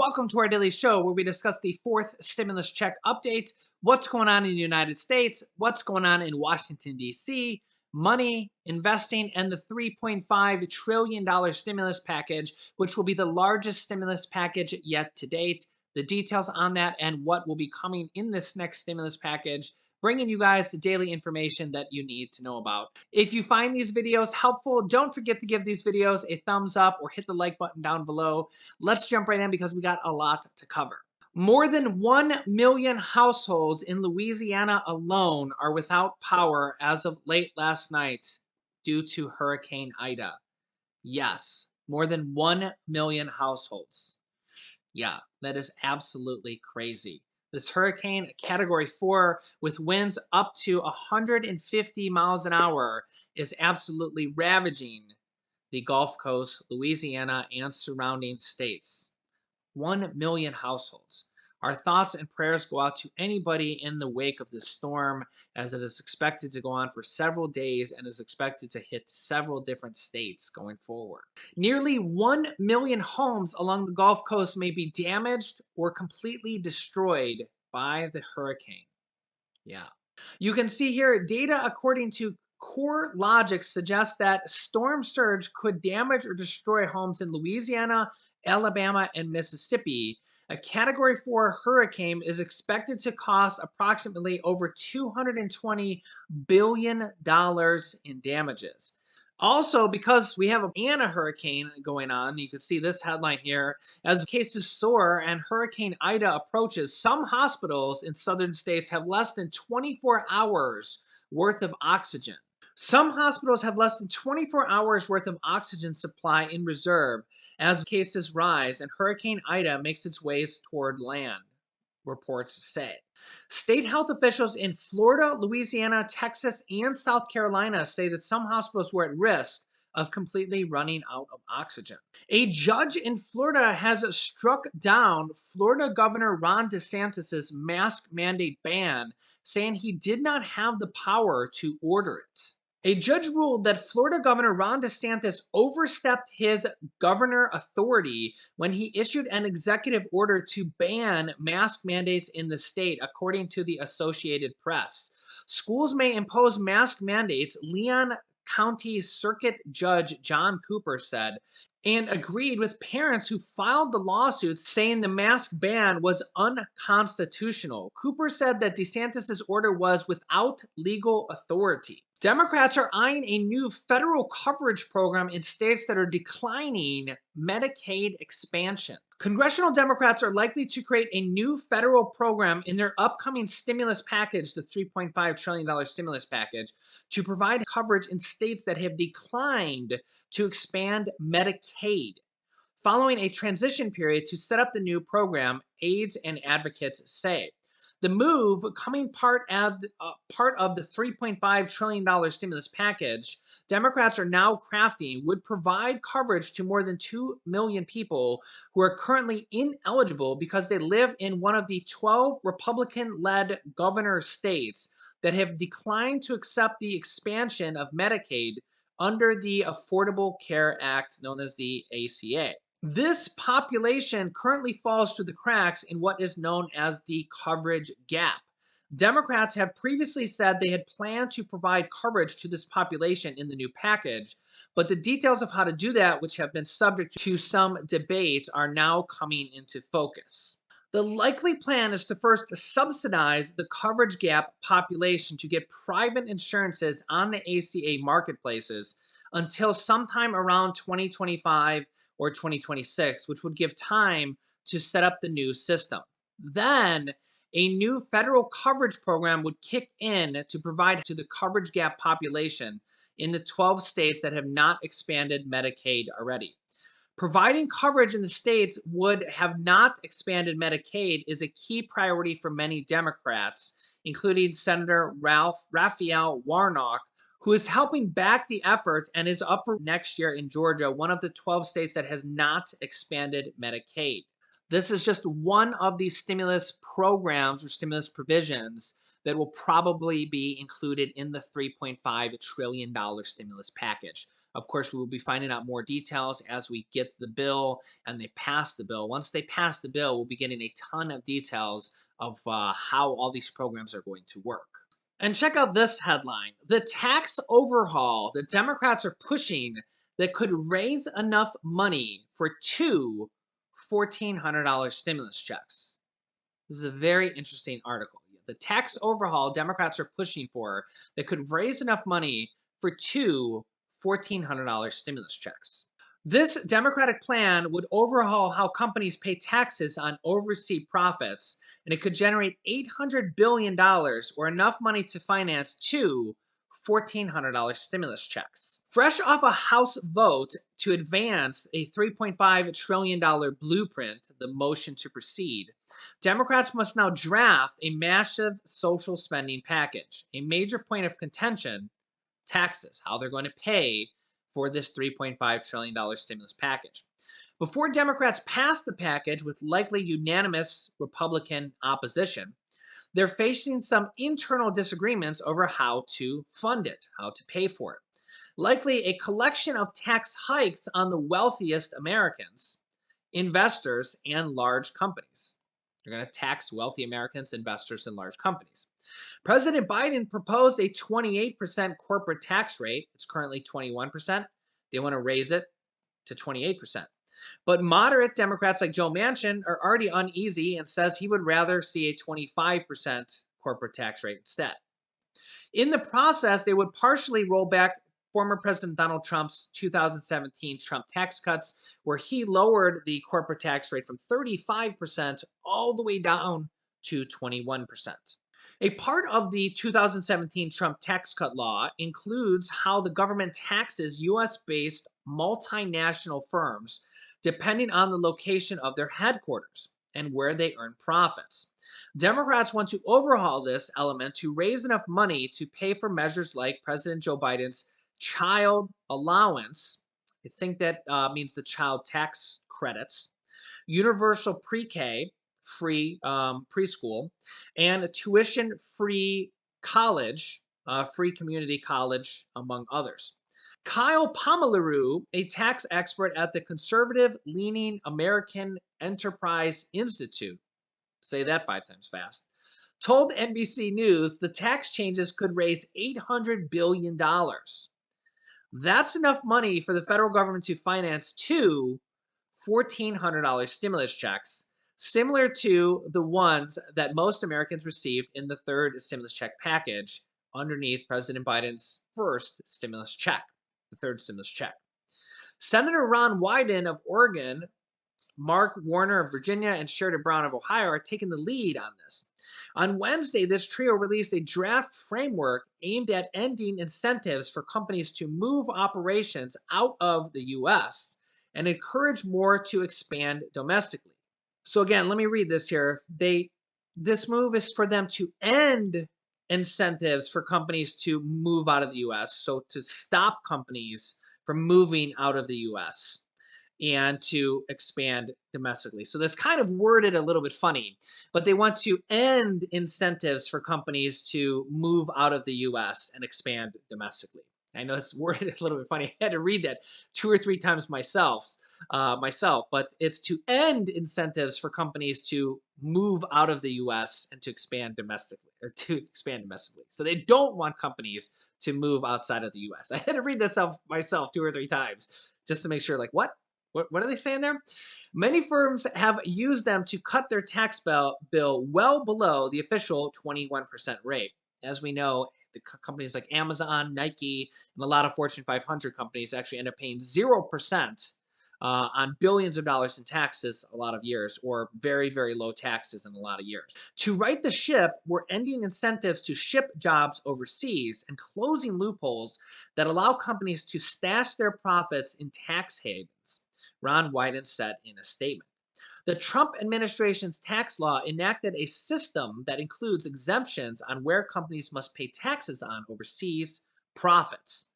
welcome to our daily show where we discuss the fourth stimulus check update, what's going on in the United States, what's going on in Washington, D.C., money, investing, and the $3.5 trillion stimulus package, which will be the largest stimulus package yet to date. The details on that and what will be coming in this next stimulus package, bringing you guys the daily information that you need to know about. If you find these videos helpful, don't forget to give these videos a thumbs up or hit the like button down below. Let's jump right in because we got a lot to cover. More than 1 million households in Louisiana alone are without power as of late last night due to Hurricane Ida. Yes, more than 1 million households. Yeah, that is absolutely crazy. This hurricane, a category 4 with winds up to 150 miles an hour, is absolutely ravaging the Gulf Coast, Louisiana, and surrounding states. 1 million households. Our thoughts and prayers go out to anybody in the wake of this storm, as it is expected to go on for several days and is expected to hit several different states going forward. Nearly 1 million homes along the Gulf Coast may be damaged or completely destroyed by the hurricane. Yeah. You can see here data according to CoreLogic suggests that storm surge could damage or destroy homes in Louisiana, Alabama, and Mississippi. A Category 4 hurricane is expected to cost approximately over $220 billion in damages. Also, because we have a hurricane going on, you can see this headline here. As cases soar and Hurricane Ida approaches, some hospitals in southern states have less than 24 hours worth of oxygen. Some hospitals have less than 24 hours worth of oxygen supply in reserve as cases rise and Hurricane Ida makes its ways toward land, reports say. State health officials in Florida, Louisiana, Texas, and South Carolina say that some hospitals were at risk of completely running out of oxygen. A judge in Florida has struck down Florida Governor Ron DeSantis' mask mandate ban, saying he did not have the power to order it. A judge ruled that Florida Governor Ron DeSantis overstepped his governor authority when he issued an executive order to ban mask mandates in the state, according to the Associated Press. Schools may impose mask mandates, Leon County Circuit Judge John Cooper said, and agreed with parents who filed the lawsuits saying the mask ban was unconstitutional. Cooper said that DeSantis' order was without legal authority. Democrats are eyeing a new federal coverage program in states that are declining Medicaid expansion. Congressional Democrats are likely to create a new federal program in their upcoming stimulus package, the $3.5 trillion stimulus package, to provide coverage in states that have declined to expand Medicaid. Following a transition period to set up the new program, aides and advocates say. The move, coming part of the $3.5 trillion stimulus package Democrats are now crafting, would provide coverage to more than 2 million people who are currently ineligible because they live in one of the 12 Republican-led governor states that have declined to accept the expansion of Medicaid under the Affordable Care Act, known as the ACA. This population currently falls through the cracks in what is known as the coverage gap. Democrats have previously said they had planned to provide coverage to this population in the new package, but the details of how to do that, which have been subject to some debate, are now coming into focus. The likely plan is to first subsidize the coverage gap population to get private insurances on the ACA marketplaces until sometime around 2025 or 2026, which would give time to set up the new system. Then a new federal coverage program would kick in to provide to the coverage gap population in the 12 states that have not expanded Medicaid already. Providing coverage in the states would have not expanded Medicaid is a key priority for many Democrats, including Senator Raphael Warnock, who is helping back the effort and is up for next year in Georgia, one of the 12 states that has not expanded Medicaid. This is just one of these stimulus programs or stimulus provisions that will probably be included in the $3.5 trillion stimulus package. Of course, we will be finding out more details as we get the bill and they pass the bill. Once they pass the bill, we'll be getting a ton of details of how all these programs are going to work. And check out this headline: the tax overhaul the Democrats are pushing that could raise enough money for two $1,400 stimulus checks. This is a very interesting article. The tax overhaul Democrats are pushing for that could raise enough money for two $1,400 stimulus checks. This Democratic plan would overhaul how companies pay taxes on overseas profits, and it could generate $800 billion or enough money to finance two $1,400 stimulus checks. Fresh off a House vote to advance a $3.5 trillion blueprint, the motion to proceed, Democrats must now draft a massive social spending package. A major point of contention: taxes, how they're going to pay for this $3.5 trillion stimulus package. Before Democrats pass the package with likely unanimous Republican opposition, they're facing some internal disagreements over how to fund it, how to pay for it. Likely a collection of tax hikes on the wealthiest Americans, investors, and large companies. They're going to tax wealthy Americans, investors, and large companies. President Biden proposed a 28% corporate tax rate. It's currently 21%. They want to raise it to 28%. But moderate Democrats like Joe Manchin are already uneasy and says he would rather see a 25% corporate tax rate instead. In the process, they would partially roll back former President Donald Trump's 2017 Trump tax cuts, where he lowered the corporate tax rate from 35% all the way down to 21%. A part of the 2017 Trump tax cut law includes how the government taxes US based multinational firms depending on the location of their headquarters and where they earn profits. Democrats want to overhaul this element to raise enough money to pay for measures like President Joe Biden's child allowance. I think that means the child tax credits, universal pre-K, free preschool, and a tuition-free college, free community college, among others. Kyle Pomeroy, a tax expert at the conservative-leaning American Enterprise Institute, say that 5 times fast, told NBC News the tax changes could raise $800 billion. That's enough money for the federal government to finance two $1,400 stimulus checks, similar to the ones that most Americans received in the third stimulus check package underneath President Biden's first stimulus check, the third stimulus check. Senator Ron Wyden of Oregon, Mark Warner of Virginia, and Sherrod Brown of Ohio are taking the lead on this. On Wednesday, this trio released a draft framework aimed at ending incentives for companies to move operations out of the U.S. and encourage more to expand domestically. So again, let me read this here. This move is for them to end incentives for companies to move out of the U.S., so to stop companies from moving out of the U.S. and to expand domestically. So that's kind of worded a little bit funny, but they want to end incentives for companies to move out of the US and expand domestically. I know it's worded a little bit funny. I had to read that 2 or 3 times myself, but it's to end incentives for companies to move out of the US and to expand domestically, or to expand domestically. So they don't want companies to move outside of the US. I had to read this myself 2 or 3 times just to make sure, like, what are they saying there? Many firms have used them to cut their tax bill well below the official 21% rate. As we know, the companies like Amazon, Nike, and a lot of Fortune 500 companies actually end up paying 0% on billions of dollars in taxes a lot of years, or very, very low taxes in a lot of years. To right the ship, we're ending incentives to ship jobs overseas and closing loopholes that allow companies to stash their profits in tax havens, Ron Wyden said in a statement. The Trump administration's tax law enacted a system that includes exemptions on where companies must pay taxes on overseas profits.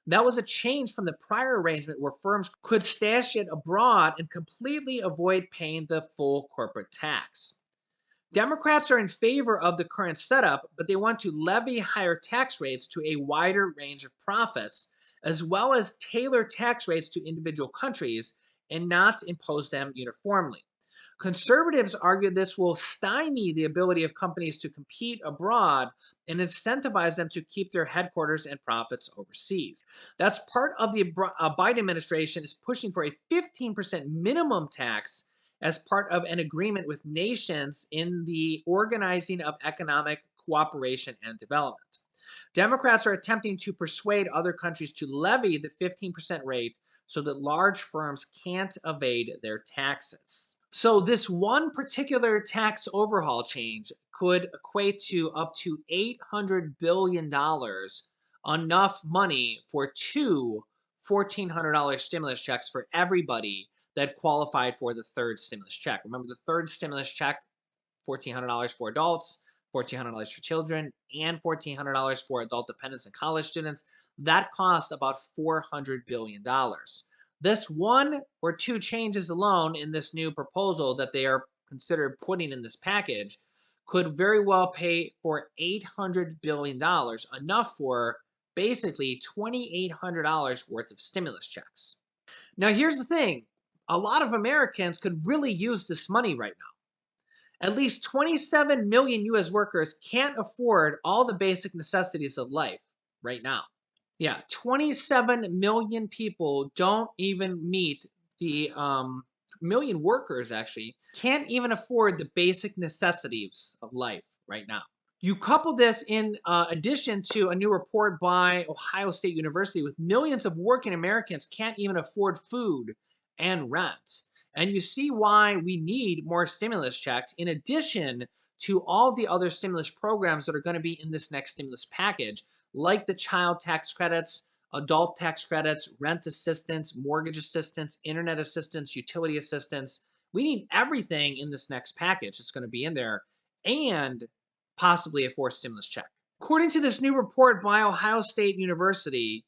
That was a change from the prior arrangement where firms could stash it abroad and completely avoid paying the full corporate tax. Democrats are in favor of the current setup, but they want to levy higher tax rates to a wider range of profits as well as tailor tax rates to individual countries and not impose them uniformly. Conservatives argue this will stymie the ability of companies to compete abroad and incentivize them to keep their headquarters and profits overseas. That's part of the Biden administration is pushing for a 15% minimum tax as part of an agreement with nations in the Organizing of Economic Cooperation and Development. Democrats are attempting to persuade other countries to levy the 15% rate so that large firms can't evade their taxes. So, this one particular tax overhaul change could equate to up to $800 billion, enough money for two $1,400 stimulus checks for everybody that qualified for the third stimulus check. Remember, the third stimulus check, $1,400 for adults, $1,400 for children, and $1,400 for adult dependents and college students. That cost about $400 billion. This one or two changes alone in this new proposal that they are considered putting in this package could very well pay for $800 billion, enough for basically $2,800 worth of stimulus checks. Now, here's the thing, a lot of Americans could really use this money right now. At least 27 million US workers can't afford all the basic necessities of life right now. Yeah, 27 million people don't even meet the million workers actually can't even afford the basic necessities of life right now. You couple this in addition to a new report by Ohio State University with millions of working Americans can't even afford food and rent. And you see why we need more stimulus checks in addition to all the other stimulus programs that are going to be in this next stimulus package, like the child tax credits, adult tax credits, rent assistance, mortgage assistance, internet assistance, utility assistance. We need everything in this next package that's going to be in there, and possibly a fourth stimulus check. According to this new report by Ohio State University,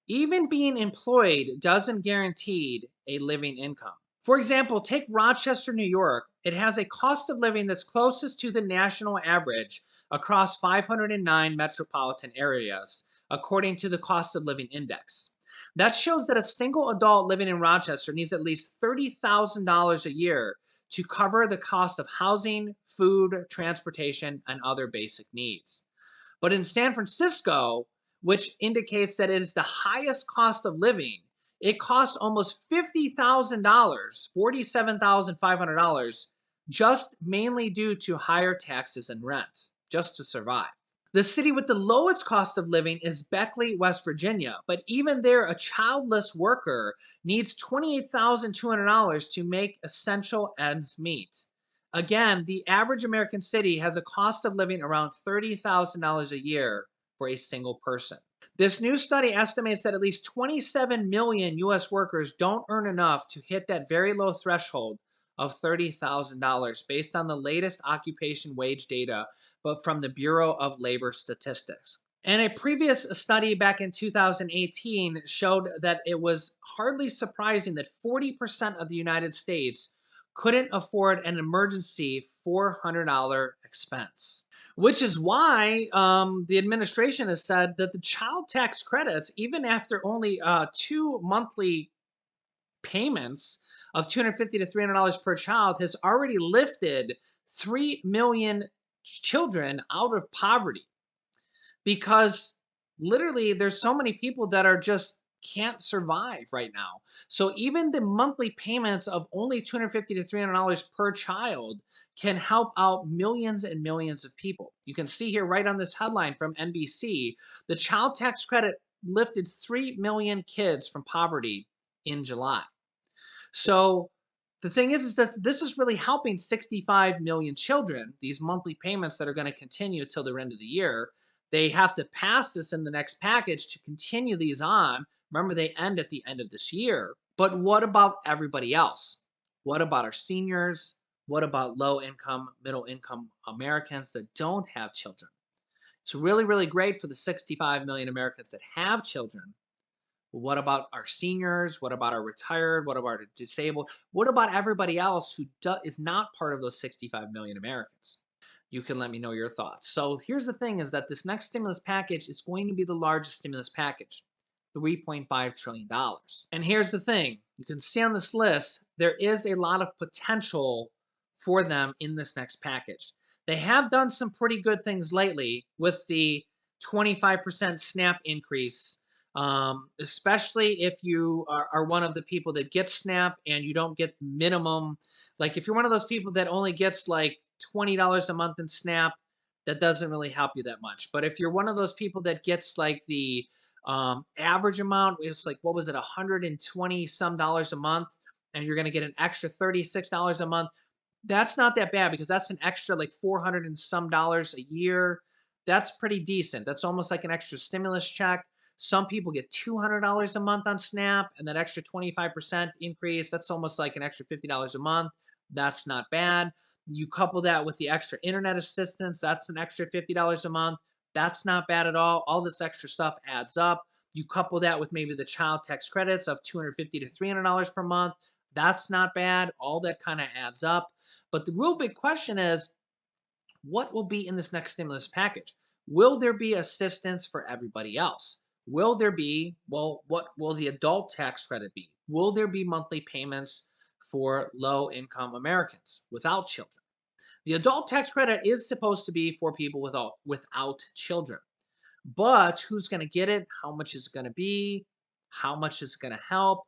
even being employed doesn't guarantee a living income. For example, take Rochester, New York. It has a cost of living that's closest to the national average across 509 metropolitan areas, according to the Cost of Living Index. That shows that a single adult living in Rochester needs at least $30,000 a year to cover the cost of housing, food, transportation, and other basic needs. But in San Francisco, which indicates that it is the highest cost of living, it costs almost $50,000, $47,500, just mainly due to higher taxes and rent, just to survive. The city with the lowest cost of living is Beckley, West Virginia, but even there, a childless worker needs $28,200 to make essential ends meet. Again, the average American city has a cost of living around $30,000 a year for a single person. This new study estimates that at least 27 million US workers don't earn enough to hit that very low threshold of $30,000 based on the latest occupation wage data, but from the Bureau of Labor Statistics. And a previous study back in 2018 showed that it was hardly surprising that 40% of the United States couldn't afford an emergency $400 expense. Which is why the administration has said that the child tax credits, even after only two monthly payments of $250 to $300 per child, has already lifted 3 million children out of poverty, because literally there's so many people that are just can't survive right now. So even the monthly payments of only $250 to $300 per child can help out millions and millions of people. You can see here right on this headline from NBC, the child tax credit lifted 3 million kids from poverty in July. So the thing is that this is really helping 65 million children, these monthly payments that are going to continue till the end of the year. They have to pass this in the next package to continue these on. Remember, they end at the end of this year. But what about everybody else? What about our seniors? What about low income, middle income Americans that don't have children? It's really, really great for the 65 million Americans that have children. What about our seniors? What about our retired? What about our disabled? What about everybody else who is not part of those 65 million Americans? You can let me know your thoughts. So here's the thing, is that this next stimulus package is going to be the largest stimulus package. $3.5 trillion. And here's the thing. You can see on this list, there is a lot of potential for them in this next package. They have done some pretty good things lately with the 25% SNAP increase, especially if you are one of the people that gets SNAP and you don't get minimum. Like if you're one of those people that only gets like $20 a month in SNAP, that doesn't really help you that much. But if you're one of those people that gets like the average amount, it's like, what was it, 120 some dollars a month, and you're going to get an extra $36 a month. That's not that bad because that's an extra like 400 and some dollars a year. That's pretty decent. That's almost like an extra stimulus check. Some people get $200 a month on SNAP, and that extra 25% increase, that's almost like an extra $50 a month. That's not bad. You couple that with the extra internet assistance, that's an extra $50 a month. That's not bad at all. All this extra stuff adds up. You couple that with maybe the child tax credits of $250 to $300 per month. That's not bad. All that kind of adds up. But the real big question is, what will be in this next stimulus package? Will there be assistance for everybody else? Will there be, well, what will the adult tax credit be? Will there be monthly payments for low income Americans without children? The adult tax credit is supposed to be for people without children. But who's going to get it? How much is it going to be? How much is it going to help?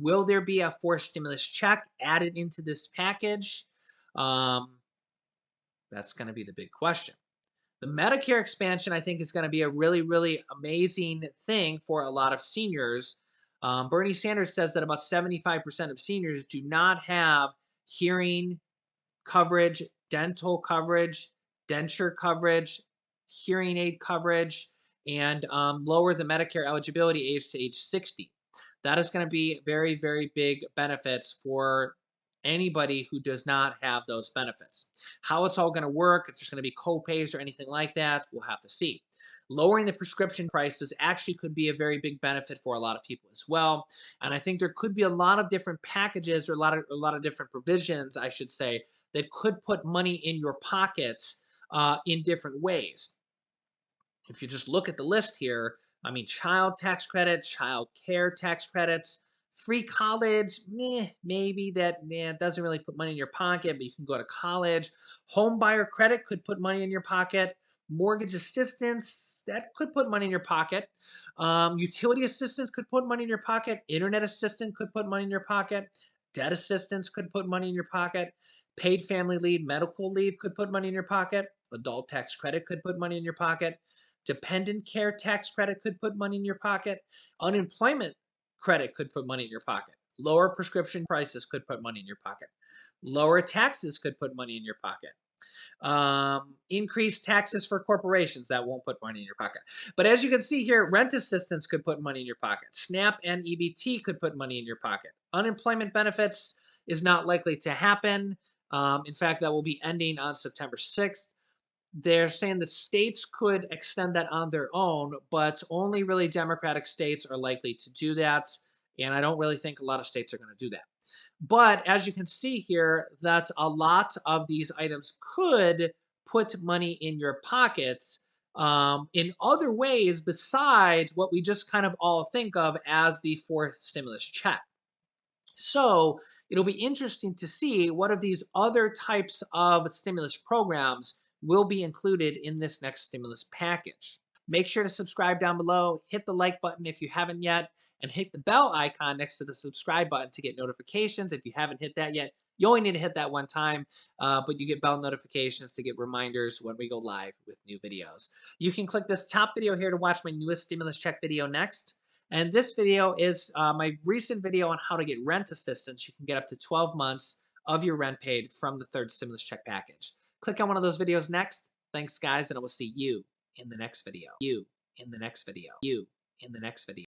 Will there be a forced stimulus check added into this package? That's going to be the big question. The Medicare expansion, I think, is going to be a really, really amazing thing for a lot of seniors. Bernie Sanders says that about 75% of seniors do not have hearing coverage, dental coverage, denture coverage, hearing aid coverage, and lower the Medicare eligibility age to age 60. That is going to be very, very big benefits for anybody who does not have those benefits. How it's all going to work, if there's going to be co-pays or anything like that, we'll have to see. Lowering the prescription prices actually could be a very big benefit for a lot of people as well. And I think there could be a lot of different packages or a lot of different provisions, I should say, that could put money in your pockets in different ways. If you just look at the list here, I mean, child tax credit, child care tax credits, free college, maybe that doesn't really put money in your pocket, but you can go to college. Home buyer credit could put money in your pocket. Mortgage assistance, that could put money in your pocket. Utility assistance could put money in your pocket. Internet assistance could put money in your pocket. Debt assistance could put money in your pocket. Paid family leave, medical leave could put money in your pocket. Adult tax credit could put money in your pocket. Dependent care tax credit could put money in your pocket. Unemployment credit could put money in your pocket. Lower prescription prices could put money in your pocket. Lower taxes could put money in your pocket. Increased taxes for corporations, that won't put money in your pocket. But as you can see here, rent assistance could put money in your pocket. SNAP and EBT could put money in your pocket. Unemployment benefits is not likely to happen. In fact, that will be ending on September 6th. They're saying that states could extend that on their own, but only really Democratic states are likely to do that. And I don't really think a lot of states are going to do that. But as you can see here, that a lot of these items could put money in your pockets in other ways besides what we just kind of all think of as the fourth stimulus check. So it'll be interesting to see what of these other types of stimulus programs will be included in this next stimulus package. Make sure to subscribe down below, hit the like button if you haven't yet, and hit the bell icon next to the subscribe button to get notifications. If you haven't hit that yet, you only need to hit that one time, but you get bell notifications to get reminders when we go live with new videos. You can click this top video here to watch my newest stimulus check video next. And this video is my recent video on how to get rent assistance. You can get up to 12 months of your rent paid from the third stimulus check package. Click on one of those videos next. Thanks, guys, and I will see you in the next video. You in the next video. You in the next video.